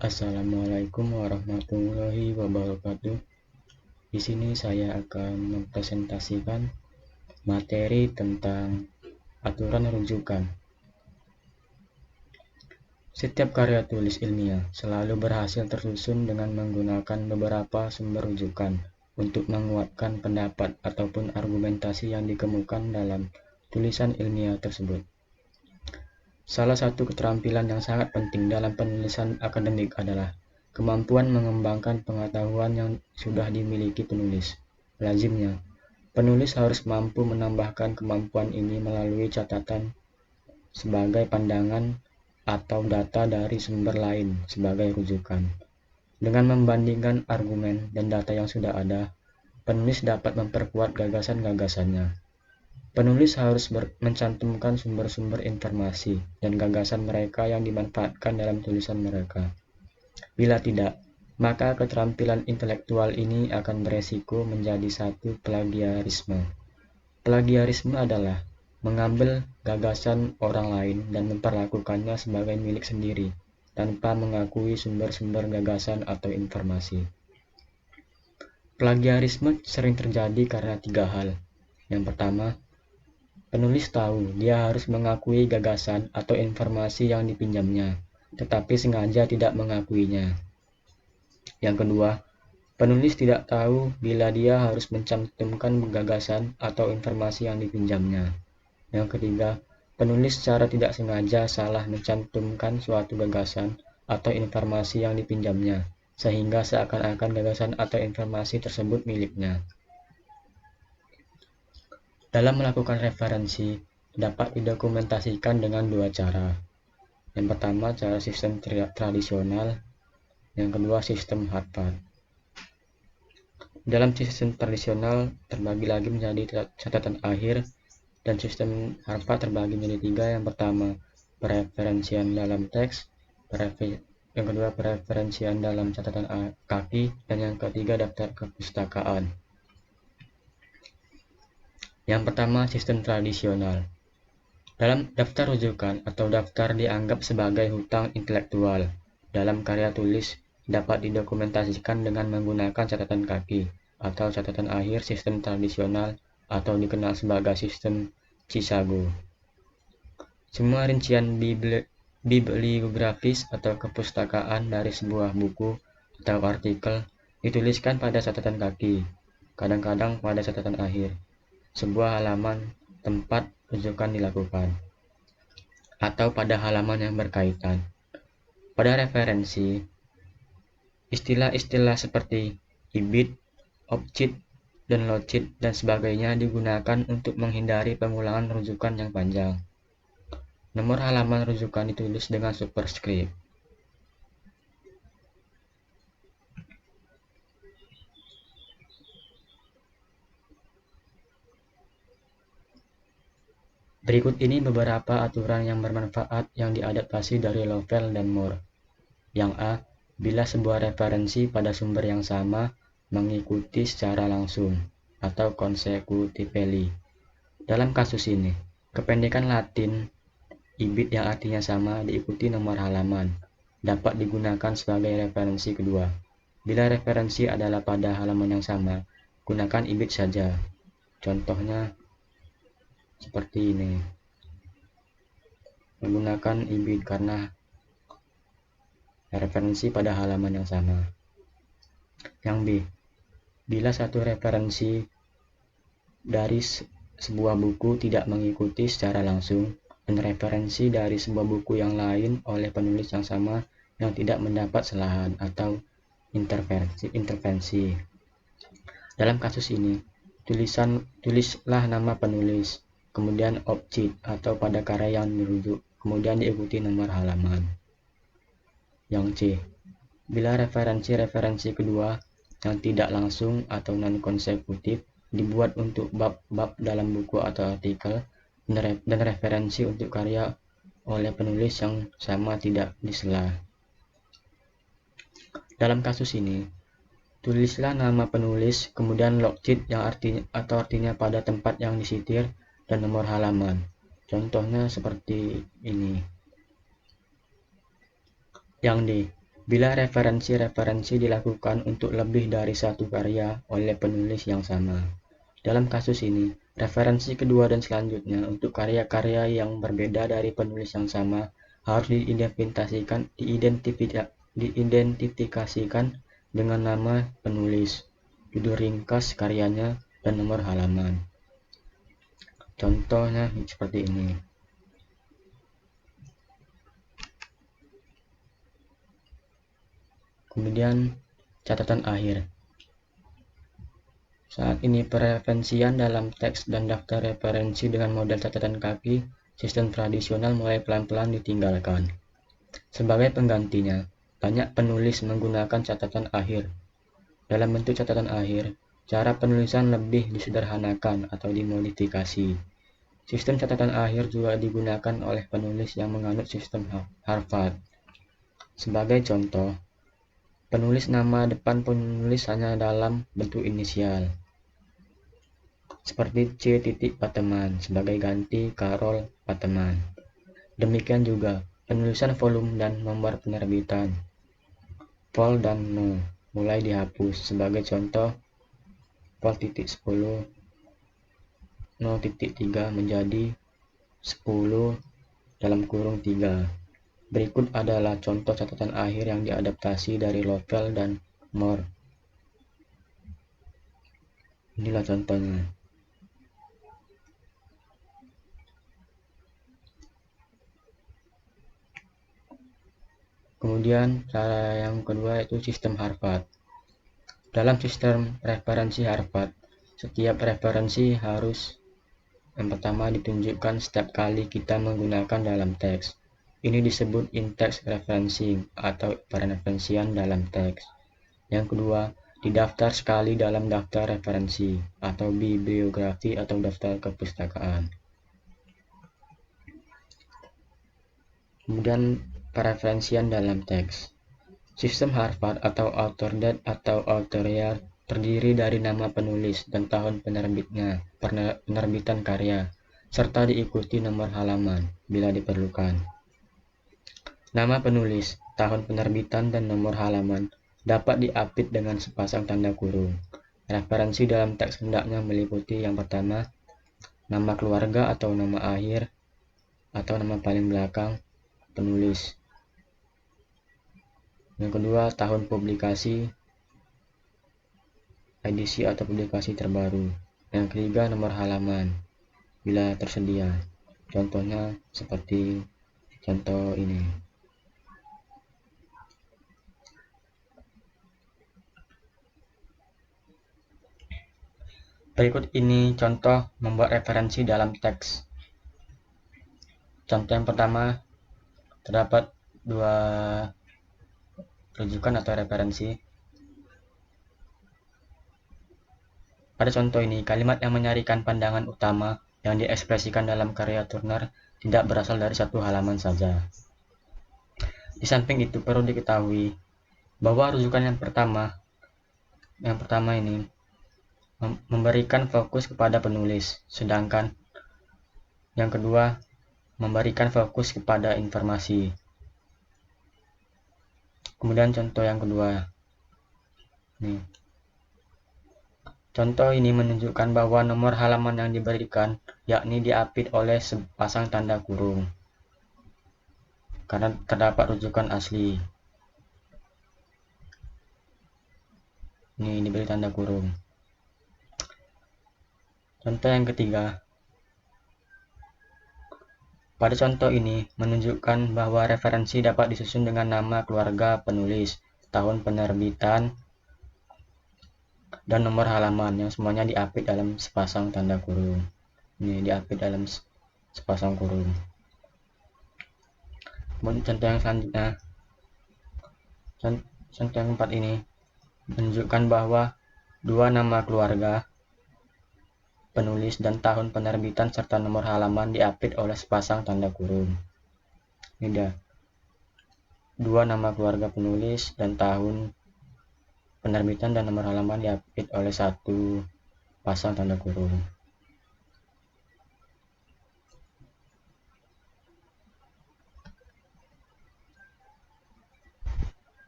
Assalamualaikum warahmatullahi wabarakatuh. Di sini saya akan mempresentasikan materi tentang aturan rujukan. Setiap karya tulis ilmiah selalu berhasil tersusun dengan menggunakan beberapa sumber rujukan untuk menguatkan pendapat ataupun argumentasi yang dikemukakan dalam tulisan ilmiah tersebut. Salah satu keterampilan yang sangat penting dalam penulisan akademik adalah kemampuan mengembangkan pengetahuan yang sudah dimiliki penulis. Lazimnya, penulis harus mampu menambahkan kemampuan ini melalui catatan sebagai pandangan atau data dari sumber lain sebagai rujukan. Dengan membandingkan argumen dan data yang sudah ada, penulis dapat memperkuat gagasan-gagasannya. Penulis harus mencantumkan sumber-sumber informasi dan gagasan mereka yang dimanfaatkan dalam tulisan mereka. Bila tidak, maka keterampilan intelektual ini akan beresiko menjadi satu plagiarisme. Plagiarisme adalah mengambil gagasan orang lain dan memperlakukannya sebagai milik sendiri, tanpa mengakui sumber-sumber gagasan atau informasi. Plagiarisme sering terjadi karena tiga hal. Yang pertama, penulis tahu dia harus mengakui gagasan atau informasi yang dipinjamnya, tetapi sengaja tidak mengakuinya. Yang kedua, penulis tidak tahu bila dia harus mencantumkan gagasan atau informasi yang dipinjamnya. Yang ketiga, penulis secara tidak sengaja salah mencantumkan suatu gagasan atau informasi yang dipinjamnya, sehingga seakan-akan gagasan atau informasi tersebut miliknya. Dalam melakukan referensi, dapat didokumentasikan dengan dua cara. Yang pertama, cara sistem tradisional. Yang kedua, sistem Harvard. Dalam sistem tradisional terbagi lagi menjadi catatan akhir, dan sistem Harvard terbagi menjadi tiga. Yang pertama, pereferensian dalam teks, yang kedua pereferensian dalam catatan kaki, dan yang ketiga daftar kepustakaan. Yang pertama, sistem tradisional. Dalam daftar rujukan atau daftar dianggap sebagai hutang intelektual. Dalam karya tulis dapat didokumentasikan dengan menggunakan catatan kaki atau catatan akhir sistem tradisional atau dikenal sebagai sistem Chicago. Semua rincian bibliografis atau kepustakaan dari sebuah buku atau artikel dituliskan pada catatan kaki, kadang-kadang pada catatan akhir, sebuah halaman tempat rujukan dilakukan, atau pada halaman yang berkaitan. Pada referensi, istilah-istilah seperti ibid, objit, dan logit, dan sebagainya digunakan untuk menghindari pengulangan rujukan yang panjang. Nomor halaman rujukan ditulis dengan superscript. Berikut ini beberapa aturan yang bermanfaat yang diadaptasi dari Lovell dan Moore. Yang A. Bila sebuah referensi pada sumber yang sama mengikuti secara langsung atau consecutively. Dalam kasus ini, kependekan Latin ibid yang artinya sama diikuti nomor halaman dapat digunakan sebagai referensi kedua. Bila referensi adalah pada halaman yang sama, gunakan ibid saja. Contohnya seperti ini. Menggunakan ibid karena referensi pada halaman yang sama. Yang B. Bila satu referensi dari sebuah buku tidak mengikuti secara langsung dan referensi dari sebuah buku yang lain oleh penulis yang sama yang tidak mendapat selahan atau intervensi. Dalam kasus ini, tulislah nama penulis, kemudian objek atau pada karya yang dirujuk, kemudian diikuti nomor halaman. Yang C. Bila referensi kedua yang tidak langsung atau non-konsekutif dibuat untuk bab-bab dalam buku atau artikel, dan referensi untuk karya oleh penulis yang sama tidak disela. Dalam kasus ini, tulislah nama penulis, kemudian logit yang artinya pada tempat yang disitir, dan nomor halaman. Contohnya seperti ini. Yang D. bila referensi-referensi dilakukan untuk lebih dari satu karya oleh penulis yang sama. Dalam kasus ini, referensi kedua dan selanjutnya untuk karya-karya yang berbeda dari penulis yang sama harus diidentifikasikan dengan nama penulis, judul ringkas karyanya, dan nomor halaman. Contohnya seperti ini. Kemudian catatan akhir. Saat ini pereferensian dalam teks dan daftar referensi dengan model catatan kaki sistem tradisional mulai pelan-pelan ditinggalkan. Sebagai penggantinya, banyak penulis menggunakan catatan akhir. Dalam bentuk catatan akhir, cara penulisan lebih disederhanakan atau dimodifikasi. Sistem catatan akhir juga digunakan oleh penulis yang menganut sistem Harvard. Sebagai contoh, penulis nama depan penulis hanya dalam bentuk inisial, seperti C. Pateman sebagai ganti Carol Pateman. Demikian juga penulisan volume dan nomor penerbitan, vol dan no, mulai dihapus. Sebagai contoh, vol.10 0.3 menjadi 10 dalam kurung 3. Berikut adalah contoh catatan akhir yang diadaptasi dari Lovell dan Moore. Inilah contohnya. Kemudian cara yang kedua yaitu sistem Harvard. Dalam sistem referensi Harvard, setiap referensi harus yang pertama ditunjukkan setiap kali kita menggunakan dalam teks. Ini disebut in-text referencing atau pereferensian dalam teks. Yang kedua, didaftar sekali dalam daftar referensi atau bibliografi atau daftar kepustakaan. Kemudian pereferensian dalam teks. Sistem Harvard atau author date atau author year terdiri dari nama penulis dan tahun penerbitan karya, serta diikuti nomor halaman bila diperlukan. Nama penulis, tahun penerbitan, dan nomor halaman dapat diapit dengan sepasang tanda kurung. Referensi dalam teks hendaknya meliputi yang pertama, nama keluarga atau nama akhir atau nama paling belakang penulis. Yang kedua, tahun publikasi, edisi atau publikasi terbaru. Yang ketiga, nomor halaman bila tersedia. Contohnya seperti contoh ini. Berikut ini contoh membuat referensi dalam teks. Contoh yang pertama, terdapat dua rujukan atau referensi. Pada contoh ini, kalimat yang menyarikan pandangan utama yang diekspresikan dalam karya Turner tidak berasal dari satu halaman saja. Di samping itu perlu diketahui bahwa rujukan yang pertama ini memberikan fokus kepada penulis, sedangkan yang kedua memberikan fokus kepada informasi. Kemudian contoh yang kedua. Contoh ini menunjukkan bahwa nomor halaman yang diberikan yakni diapit oleh sepasang tanda kurung karena terdapat rujukan asli. Ini diberi tanda kurung. Contoh yang ketiga. Pada contoh ini menunjukkan bahwa referensi dapat disusun dengan nama keluarga penulis, tahun penerbitan, dan nomor halaman yang semuanya diapit dalam sepasang tanda kurung. Ini diapit dalam sepasang kurung. Kemudian contoh yang selanjutnya, contoh yang keempat ini menunjukkan bahwa dua nama keluarga penulis dan tahun penerbitan serta nomor halaman diapit oleh sepasang tanda kurung. Ini dia. Dua nama keluarga penulis dan tahun penerbitan dan nomor halaman diapit oleh satu pasang tanda kurung.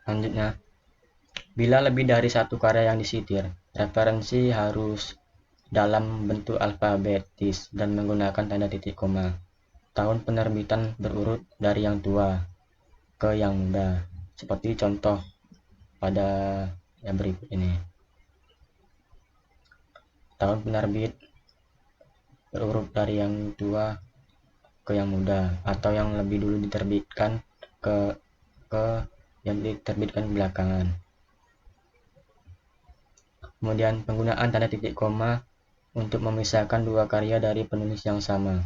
Selanjutnya, bila lebih dari satu karya yang disitir, referensi harus dalam bentuk alfabetis dan menggunakan tanda titik koma. Tahun penerbitan berurut dari yang tua ke yang muda, seperti contoh pada yang berikut ini. Tahun penerbit berurut dari yang tua ke yang muda, atau yang lebih dulu diterbitkan ke yang diterbitkan belakangan. Kemudian penggunaan tanda titik koma untuk memisahkan dua karya dari penulis yang sama.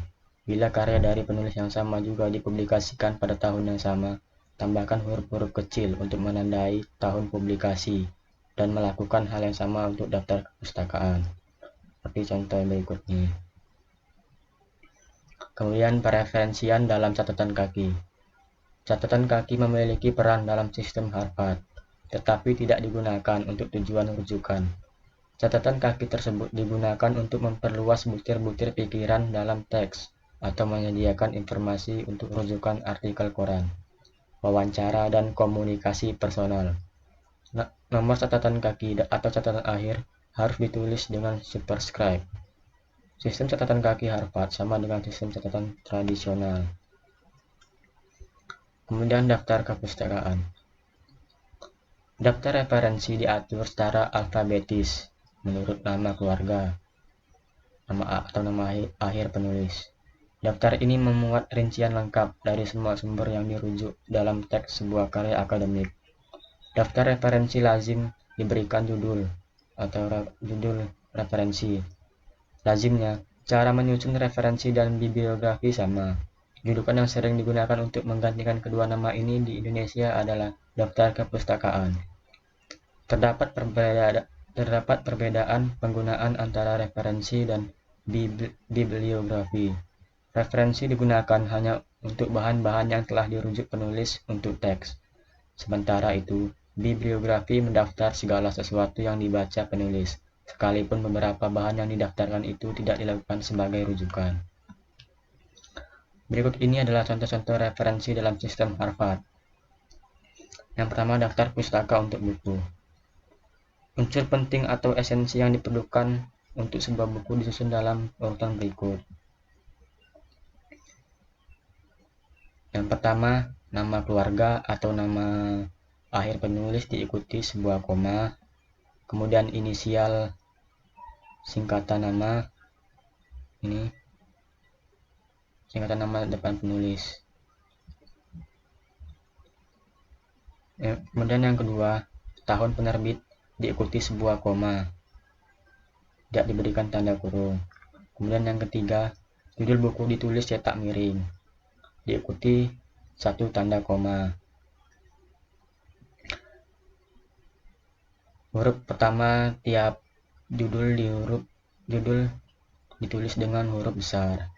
Bila karya dari penulis yang sama juga dipublikasikan pada tahun yang sama, tambahkan huruf-huruf kecil untuk menandai tahun publikasi dan melakukan hal yang sama untuk daftar kepustakaan. Seperti contoh yang berikut ini. Kemudian pereferensian dalam catatan kaki. Catatan kaki memiliki peran dalam sistem Harvard, tetapi tidak digunakan untuk tujuan rujukan. Catatan kaki tersebut digunakan untuk memperluas butir-butir pikiran dalam teks atau menyediakan informasi untuk rujukan artikel koran, wawancara, dan komunikasi personal. Nomor catatan kaki atau catatan akhir harus ditulis dengan superscribe. Sistem catatan kaki Harvard sama dengan sistem catatan tradisional. Kemudian daftar kepustakaan. Daftar referensi diatur secara alfabetis menurut nama keluarga, nama atau nama akhir penulis. Daftar ini memuat rincian lengkap dari semua sumber yang dirujuk dalam teks sebuah karya akademik. Daftar referensi lazim diberikan judul atau judul referensi. Lazimnya, cara menyusun referensi dan bibliografi sama. Julukan yang sering digunakan untuk menggantikan kedua nama ini di Indonesia adalah daftar kepustakaan. Terdapat perbedaan penggunaan antara referensi dan bibliografi. Referensi digunakan hanya untuk bahan-bahan yang telah dirujuk penulis untuk teks. Sementara itu, bibliografi mendaftar segala sesuatu yang dibaca penulis, sekalipun beberapa bahan yang didaftarkan itu tidak dilakukan sebagai rujukan. Berikut ini adalah contoh-contoh referensi dalam sistem Harvard. Yang pertama, daftar pustaka untuk buku. Unsur penting atau esensi yang diperlukan untuk sebuah buku disusun dalam urutan berikut. Yang pertama, nama keluarga atau nama akhir penulis diikuti sebuah koma, kemudian inisial singkatan nama, ini singkatan nama depan penulis. Kemudian yang kedua, tahun penerbit diikuti sebuah koma, tidak diberikan tanda kurung. Kemudian yang ketiga, judul buku ditulis cetak miring, diikuti satu tanda koma. Huruf pertama tiap judul ditulis dengan huruf besar.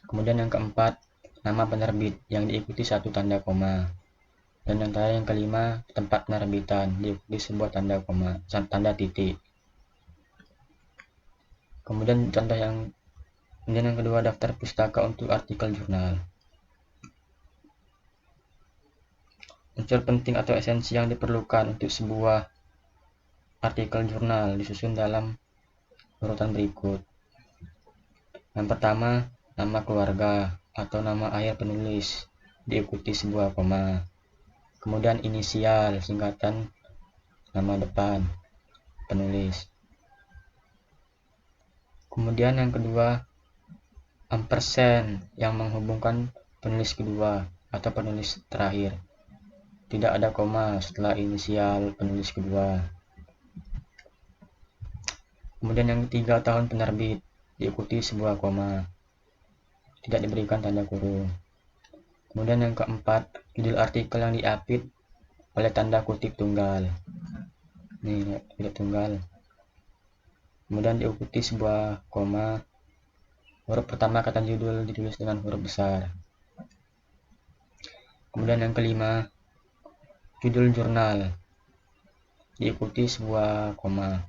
Kemudian yang keempat, nama penerbit yang diikuti satu tanda koma. Dan yang kelima, tempat penerbitan diikuti sebuah tanda koma, tanda titik. Kemudian yang kedua, daftar pustaka untuk artikel jurnal. Unsur penting atau esensi yang diperlukan untuk sebuah artikel jurnal disusun dalam urutan berikut. Yang pertama, nama keluarga atau nama akhir penulis diikuti sebuah koma. Kemudian inisial singkatan nama depan penulis. Kemudian yang kedua, ampersand yang menghubungkan penulis kedua atau penulis terakhir. Tidak ada koma setelah inisial penulis kedua. Kemudian yang ketiga, tahun penerbit diikuti sebuah koma, tidak diberikan tanda kurung. Kemudian yang keempat, judul artikel yang diapit oleh tanda kutip tunggal. Ini kutip tunggal. Kemudian diikuti sebuah koma. Huruf pertama kata judul ditulis dengan huruf besar. Kemudian yang kelima, judul jurnal diikuti sebuah koma.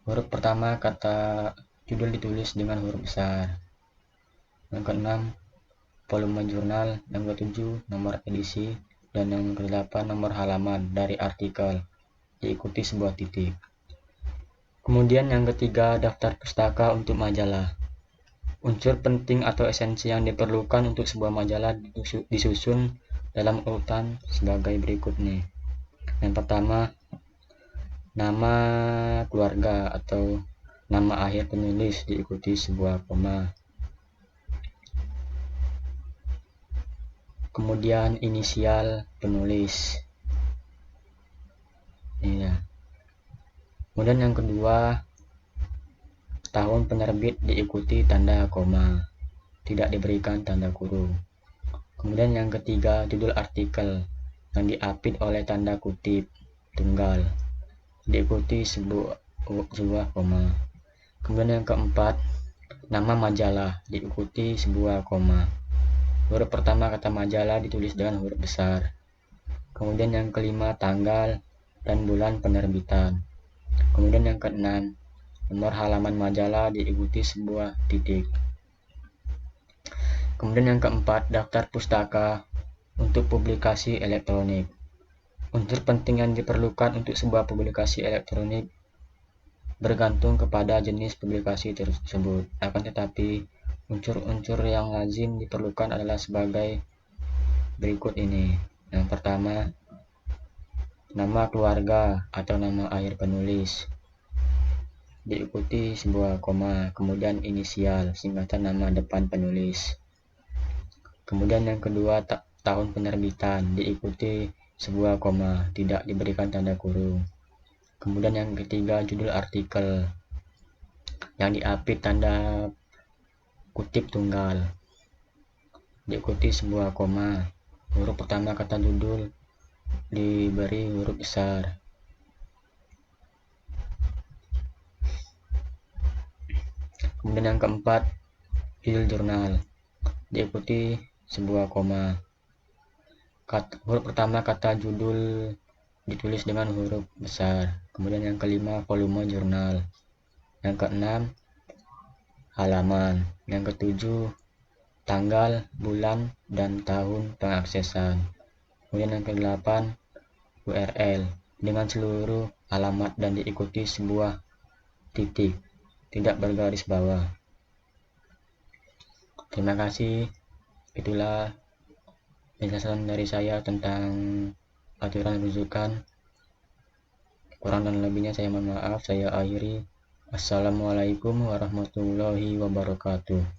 Huruf pertama kata judul ditulis dengan huruf besar. Yang keenam, volume jurnal. Yang ketujuh, nomor edisi. Dan yang ke-8 nomor halaman dari artikel, diikuti sebuah titik. Kemudian yang ketiga, daftar pustaka untuk majalah. Unsur penting atau esensi yang diperlukan untuk sebuah majalah disusun dalam urutan sebagai berikut nih. Yang pertama, nama keluarga atau nama akhir penulis diikuti sebuah koma. Kemudian inisial penulis. Ya. Kemudian yang kedua, tahun penerbit diikuti tanda koma, tidak diberikan tanda kurung. Kemudian yang ketiga, judul artikel yang diapit oleh tanda kutip tunggal, diikuti sebuah koma. Kemudian yang keempat, nama majalah diikuti sebuah koma. Huruf pertama kata majalah ditulis dengan huruf besar. Kemudian yang kelima, tanggal dan bulan penerbitan. Kemudian yang keenam, nomor halaman majalah diikuti sebuah titik. Kemudian yang keempat, daftar pustaka untuk publikasi elektronik. Unsur penting yang diperlukan untuk sebuah publikasi elektronik bergantung kepada jenis publikasi tersebut. Akan tetapi, unsur-unsur yang lazim diperlukan adalah sebagai berikut ini. Yang pertama, nama keluarga atau nama akhir penulis, diikuti sebuah koma. Kemudian inisial, singkatan nama depan penulis. Kemudian yang kedua, tahun penerbitan, diikuti sebuah koma, tidak diberikan tanda kurung. Kemudian yang ketiga, judul artikel yang diapit tanda kutip tunggal, diikuti sebuah koma. Huruf pertama kata judul diberi huruf besar. Kemudian yang keempat, judul jurnal, diikuti sebuah koma. Huruf pertama kata judul ditulis dengan huruf besar. Kemudian yang kelima, volume jurnal. Yang keenam, halaman. Yang ketujuh, tanggal, bulan, dan tahun pengaksesan. Kemudian yang kedelapan, URL dengan seluruh alamat dan diikuti sebuah titik, tidak bergaris bawah. Terima kasih. Itulah penjelasan dari saya tentang aturan rujukan. Kurang dan lebihnya saya mohon maaf. Saya akhiri. Assalamualaikum warahmatullahi wabarakatuh.